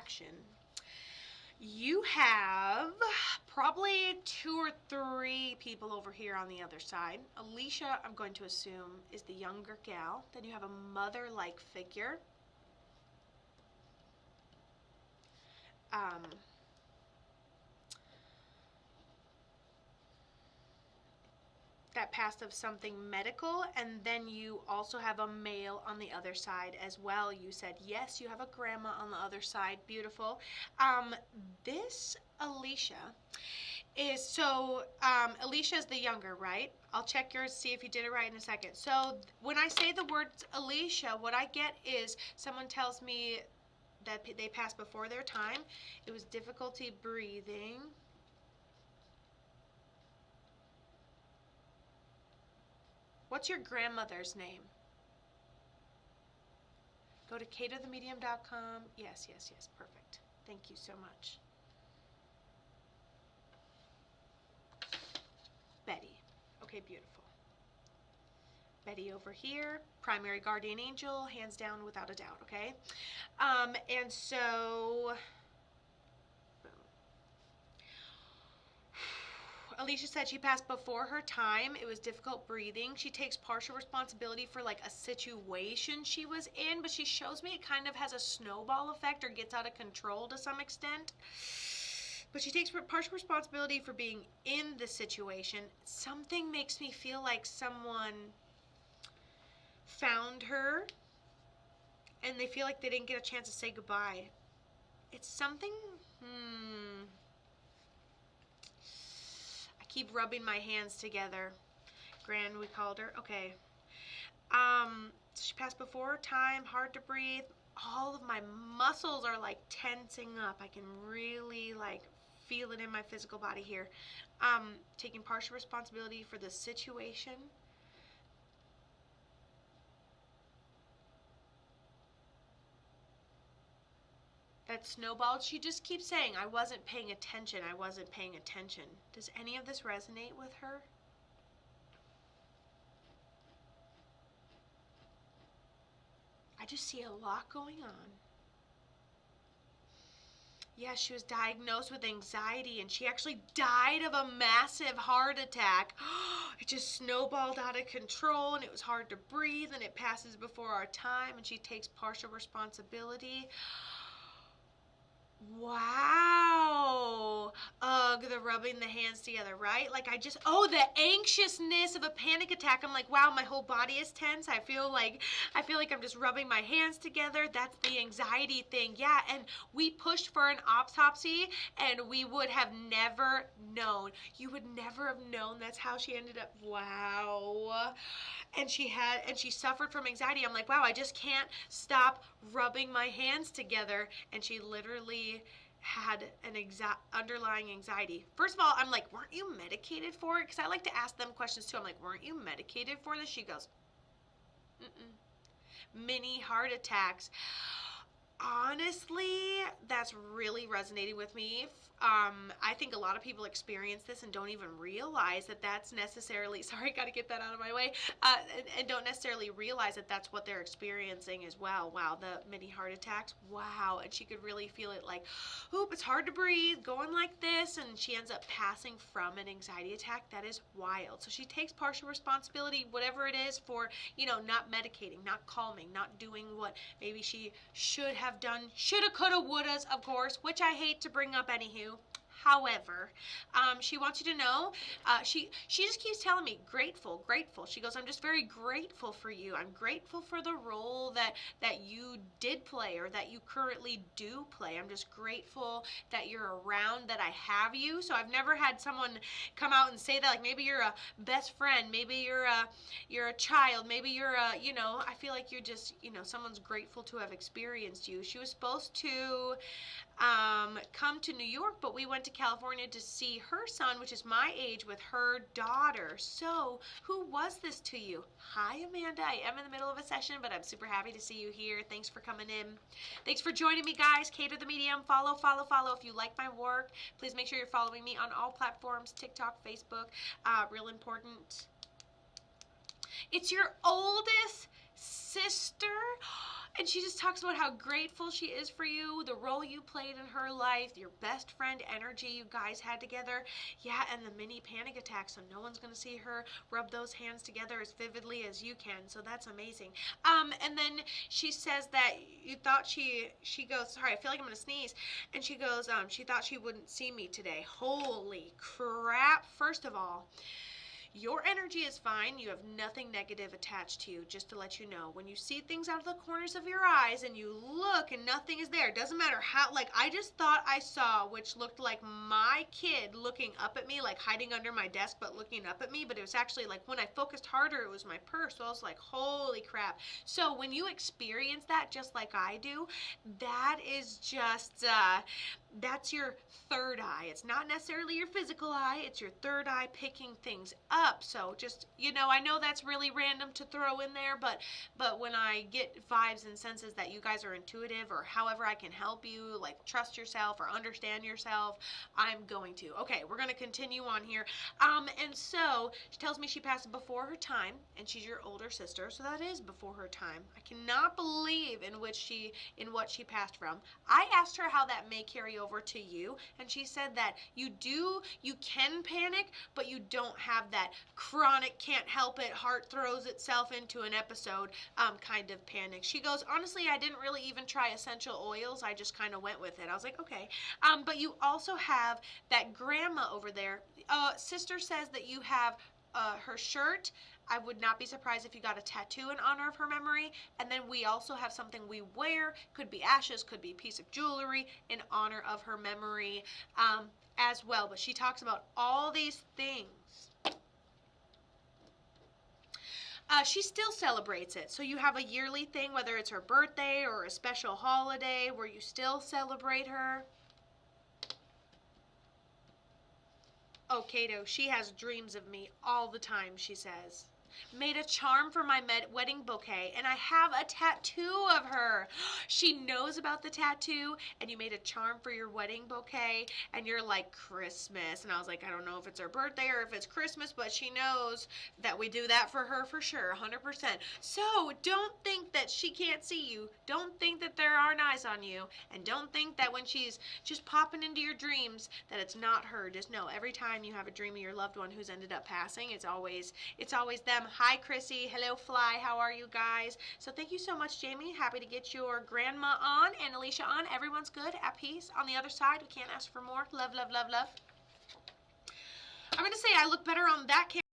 action. You have probably 2 or 3 people over here on the other side. Alicia, I'm going to assume, is the younger gal. Then you have a mother-like figure. That passed of something medical, and then you also have a male on the other side as well. You said yes, you have a grandma on the other side. Beautiful. This Alicia is Alicia is the younger, right? I'll check yours, see if you did it right in a second. So when I say the word Alicia, what I get is someone tells me that they passed before their time. It was difficulty breathing. What's your grandmother's name? Go to katothemedium.com. Yes, perfect. Thank you so much. Betty. Okay, beautiful. Betty over here, primary guardian angel, hands down without a doubt, okay? And so Alicia said she passed before her time. It was difficult breathing. She takes partial responsibility for like a situation she was in, but she shows me it kind of has a snowball effect or gets out of control to some extent. But she takes partial responsibility for being in the situation. Something makes me feel like someone found her and they feel like they didn't get a chance to say goodbye. It's something, keep rubbing my hands together. Grand, we called her. Okay. She passed before her time, hard to breathe. All of my muscles are like tensing up. I can really like feel it in my physical body here. Taking partial responsibility for the situation. That snowballed. She just keeps saying, I wasn't paying attention. I wasn't paying attention. Does any of this resonate with her? I just see a lot going on. Yeah, she was diagnosed with anxiety and she actually died of a massive heart attack. It just snowballed out of control and it was hard to breathe and it passes before our time and she takes partial responsibility. Wow. Ugh, the rubbing the hands together, right? Like the anxiousness of a panic attack. I'm like, wow, my whole body is tense. I feel like I'm just rubbing my hands together. That's the anxiety thing. Yeah, and we pushed for an autopsy and we would have never known. You would never have known that's how she ended up. Wow. And she suffered from anxiety. I'm like, wow, I just can't stop rubbing my hands together. And she literally had an underlying anxiety. First of all, I'm like, weren't you medicated for it? Because I like to ask them questions too. I'm like, weren't you medicated for this? She goes, mini heart attacks. Honestly, that's really resonating with me. I think a lot of people experience this and don't even realize that that's necessarily, sorry, got to get that out of my way, and don't necessarily realize that that's what they're experiencing as well. Wow, the mini heart attacks, wow. And she could really feel it like, oop, it's hard to breathe, going like this, and she ends up passing from an anxiety attack. That is wild. So she takes partial responsibility, whatever it is, for, not medicating, not calming, not doing what maybe she should have done, shoulda, coulda, wouldas, of course, which I hate to bring up anywho. However, she wants you to know, she just keeps telling me, grateful. She goes, I'm just very grateful for you. I'm grateful for the role that you did play or that you currently do play. I'm just grateful that you're around, that I have you. So I've never had someone come out and say that, like maybe you're a best friend, maybe you're a child, maybe you're I feel like you're just, someone's grateful to have experienced you. She was supposed to come to New York, but we went to California to see her son, which is my age, with her daughter. So who was this to you? Hi, Amanda. I am in the middle of a session, but I'm super happy to see you here. Thanks for coming in. Thanks for joining me, guys. Cato the Medium. Follow. If you like my work, please make sure you're following me on all platforms, TikTok, Facebook. Real important. It's your oldest sister. And she just talks about how grateful she is for you, the role you played in her life, your best friend energy you guys had together. Yeah, and the mini panic attack, so no one's going to see her rub those hands together as vividly as you can. So that's amazing. And then she says that you thought she goes, sorry, I feel like I'm going to sneeze. And she goes, she thought she wouldn't see me today. Holy crap. First of all, your energy is fine. You have nothing negative attached to you, just to let you know. When you see things out of the corners of your eyes and you look and nothing is there, it doesn't matter how, like I just thought I saw, which looked like my kid looking up at me, like hiding under my desk, but looking up at me. But it was actually like when I focused harder, it was my purse. So I was like, holy crap. So when you experience that, just like I do, that is just, that's your third eye. It's not necessarily your physical eye, it's your third eye picking things up. So just, I know that's really random to throw in there, but when I get vibes and senses that you guys are intuitive, or however I can help you, like trust yourself or understand yourself, I'm going to. Okay, we're going to continue on here. And so she tells me she passed before her time, and she's your older sister, so that is before her time. I cannot believe in what she passed from. I asked her how that may carry over to you, and she said that you can panic, but you don't have that chronic, can't help it, heart throws itself into an episode kind of panic. She goes, honestly, I didn't really even try essential oils. I just kind of went with it. I was like, okay. But you also have that grandma over there. Sister says that you have her shirt. I would not be surprised if you got a tattoo in honor of her memory. And then we also have something we wear, could be ashes, could be a piece of jewelry in honor of her memory as well. But she talks about all these things. She still celebrates it. So you have a yearly thing, whether it's her birthday or a special holiday, where you still celebrate her. Oh, Kato, she has dreams of me all the time, she says. Made a charm for my wedding bouquet, and I have a tattoo of her. She knows about the tattoo, and you made a charm for your wedding bouquet, and you're like, Christmas. And I was like, I don't know if it's her birthday or if it's Christmas, but she knows that we do that for her for sure, 100%. So don't think that she can't see you. Don't think that there aren't eyes on you, and don't think that when she's just popping into your dreams that it's not her. Just know every time you have a dream of your loved one who's ended up passing, it's always them. Hi, Chrissy. Hello, Fly. How are you guys? So thank you so much, Jamie. Happy to get your grandma on and Alicia on. Everyone's good, at peace. On the other side, we can't ask for more. Love, love, love, love. I'm going to say I look better on that camera.